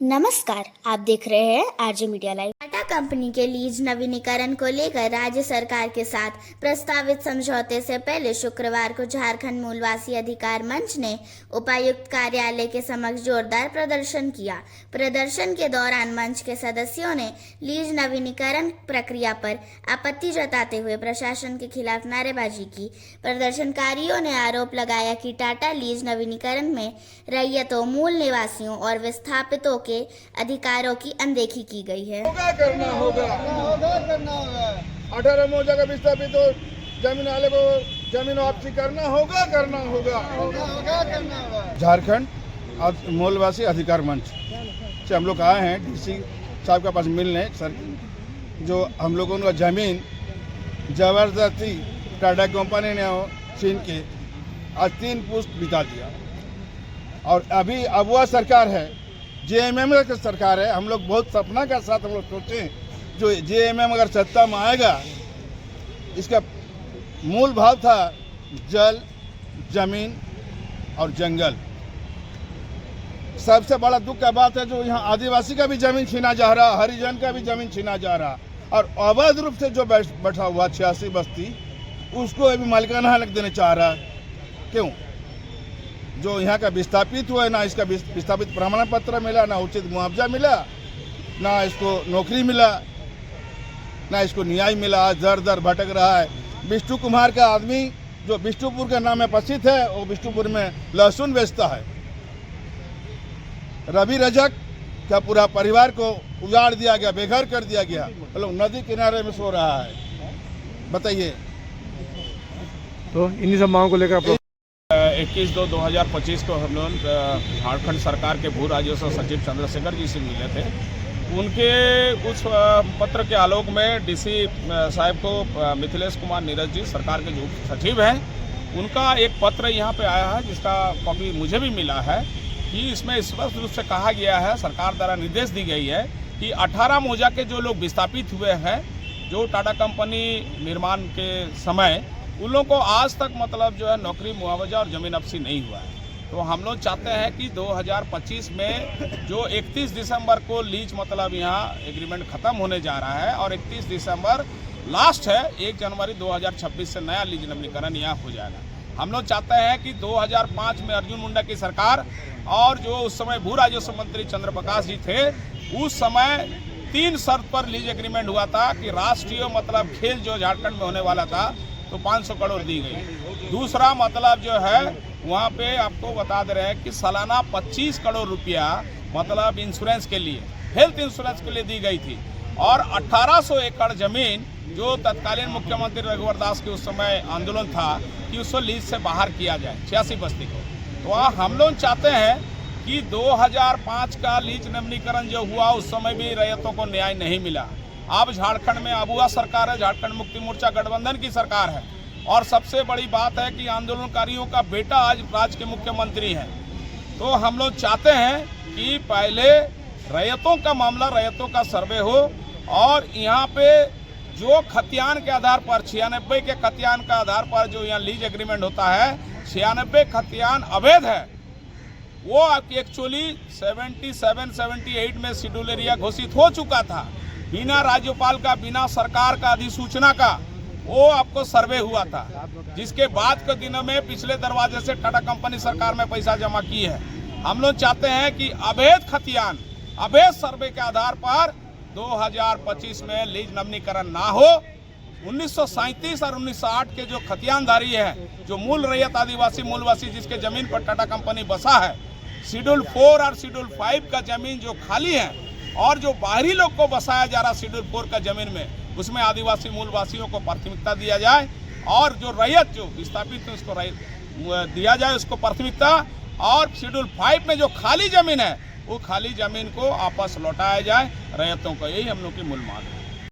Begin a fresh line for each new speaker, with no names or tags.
नमस्कार, आप देख रहे हैं RJ media live. Tata company के लीज नवीनीकरण को लेकर राज्य सरकार के साथ प्रस्तावित समझौते से पहले शुक्रवार को झारखंड मूलवासी अधिकार मंच ने उपायुक्त कार्यालय के समक्ष जोरदार प्रदर्शन किया। प्रदर्शन के दौरान मंच के सदस्यों ने लीज नवीनीकरण प्रक्रिया पर आपत्ति जताते हुए प्रशासन के खिलाफ नारेबाजी की। प्रदर्शनकारियों ने आरोप लगाया कि टाटा लीज नवीनीकरण में रैयतों, मूल निवासियों और विस्थापितों के अधिकारों की अनदेखी की गई है।
करना होगा 18 मौजा का विस्थापित तो जमीन वाले को जमीन वापसी करना होगा झारखंड मूलवासी अधिकार मंच से हम लोग आए हैं डीसी साहब के पास मिलने। सर, जो हम लोगों का जमीन जबरदस्ती टाटा कंपनी ने छीन के आज 3 पुश्त बिता दिया और अभी अब वह सरकार है, जेएमएम की सरकार है। हम लोग बहुत सपना के साथ हम लोग सोचे जो जेएमएम अगर सत्ता में आएगा, इसका मूल भाव था जल, जमीन और जंगल। सबसे बड़ा दुख का बात है जो यहाँ आदिवासी का भी जमीन छीना जा रहा, हरिजन का भी जमीन छीना जा रहा और अवैध रूप से जो बैठा हुआ 86 बस्ती उसको अभी मालिकाना हक देने चाह रहा। क्यों? जो यहाँ का विस्थापित हुआ है, ना इसका विस्थापित प्रमाण पत्र मिला, ना उचित मुआवजा मिला, ना इसको नौकरी मिला, ना इसको न्याय मिला। दर दर भटक रहा है। विष्णु कुमार का आदमी जो विष्णुपुर के नाम में प्रसिद्ध है, वो विष्णुपुर में लहसुन बेचता है। रवि रजक का पूरा परिवार को उजाड़ दिया गया, बेघर कर दिया गया। लोग नदी किनारे में सो रहा है। बताइए।
तो इन्हीं सब मांगों को लेकर
21/2/2025 को हम लोग झारखंड सरकार के भू राजस्व सचिव चंद्रशेखर जी से मिले थे। उनके उस पत्र के आलोक में डीसी साहब को मिथिलेश कुमार नीरज जी, सरकार के जो सचिव हैं, उनका एक पत्र यहाँ पे आया है जिसका कॉपी मुझे भी मिला है कि इसमें स्पष्ट रूप से कहा गया है, सरकार द्वारा निर्देश दी गई है कि 18 मौजा के जो लोग विस्थापित हुए हैं, जो टाटा कंपनी निर्माण के समय उन लोगों को आज तक मतलब जो है नौकरी, मुआवजा और जमीन वापसी नहीं हुआ है। तो हम लोग चाहते हैं कि 2025 में जो 31 दिसंबर को लीज मतलब यहाँ एग्रीमेंट ख़त्म होने जा रहा है और 31 दिसंबर लास्ट है, 1 जनवरी 2026 से नया लीज नवीनीकरण यहाँ हो जाएगा। हम लोग चाहते हैं कि 2005 में अर्जुन मुंडा की सरकार और जो उस समय भू राजस्व मंत्री चंद्र प्रकाश जी थे, उस समय 3 शर्त पर लीज एग्रीमेंट हुआ था कि राष्ट्रीय मतलब खेल जो झारखंड में होने वाला था तो 500 करोड़ दी गई। दूसरा मतलब जो है वहाँ पे आपको बता दे रहे हैं कि सालाना 25 करोड़ रुपया मतलब इंश्योरेंस के लिए, हेल्थ इंश्योरेंस के लिए दी गई थी और 1800 एकड़ जमीन जो तत्कालीन मुख्यमंत्री रघुवर दास के उस समय आंदोलन था कि उसको लीज से बाहर किया जाए 86 बस्ती को। तो हम लोग चाहते हैं कि 2005 का लीज नवीनीकरण जो हुआ उस समय भी रैयतों को न्याय नहीं मिला। अब झारखंड में अबुआ सरकार है, झारखंड मुक्ति मोर्चा गठबंधन की सरकार है और सबसे बड़ी बात है कि आंदोलनकारियों का बेटा आज राज्य के मुख्यमंत्री हैं। तो हम लोग चाहते हैं कि पहले रैयतों का मामला, रैयतों का सर्वे हो और यहाँ पे जो खतियान के आधार पर 96 के खतियान का आधार पर जो यहाँ लीज एग्रीमेंट होता है, 96 खतियान अवैध है। वो एक्चुअली 77-78 में शेड्यूल एरिया घोषित हो चुका था, बिना राज्यपाल का, बिना सरकार का अधिसूचना का वो आपको सर्वे हुआ था, जिसके बाद के दिनों में पिछले दरवाजे से टाटा कंपनी सरकार में पैसा जमा की है। हम लोग चाहते हैं कि अवैध खतियान, अवैध सर्वे के आधार पर 2025 में लीज नवीनीकरण ना हो। 1937 और 1908 के जो खतियानदारी है, जो मूल रैयत आदिवासी मूलवासी जिसके जमीन पर टाटा कंपनी बसा है, शेड्यूल 4 और शेड्यूल 5 का जमीन जो खाली है और जो बाहरी लोग को बसाया जा रहा शेड्यूल 4 का जमीन में, उसमें आदिवासी मूलवासियों को प्राथमिकता दिया जाए और जो रैयत जो विस्थापित है उसको दिया जाए उसको प्राथमिकता, और शेड्यूल 5 में जो खाली जमीन है वो खाली जमीन को आपस लौटाया जाए रैयतों को। यही हम लोग की मूल मांग है।